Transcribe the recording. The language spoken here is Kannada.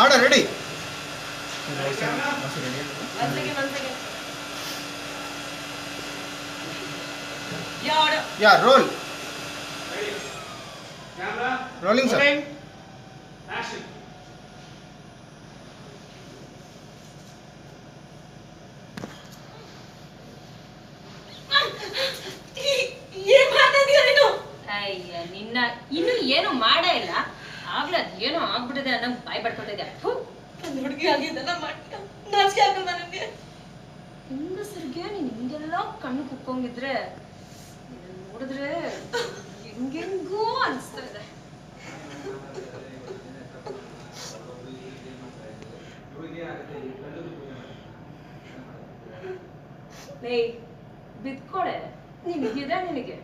Order ready. Yeah roll. Rolling sir. ನಿನ್ನ ಇನ್ನು ಏನು ಮಾಡೇ ಇಲ್ಲ, ಆಗ್ಲೇ ಅದೇನೋ ಆಗ್ಬಿಟ್ಟಿದೆ ಅನ್ನಂಗೆ ಬಾಯ್ ಪಡ್ಕೊತಿದ್ದೆ. ಹುಡುಗಿ ಆಗಿದ್ದೆಲ್ಲ ಮಾಡ್ತೀಯ, ನಾಚಿಕೆ ಆಗಲ್ಲ ನನಗೆ. ಹೆಂಗಸರಿಗೆ ನೀನು ಹಿಂಗೆಲ್ಲ ಕಣ್ಣು ಕುಕ್ಕೊಂಗಿದ್ರೆ ನೋಡಿದ್ರೆ ಹೆಂಗೆಂಗೋ ಅನಿಸ್ತಾ ಇದೆ. ಬಿತ್ಕೊಳೆ, ನಿನಗಿದೆ ನಿನಗೆ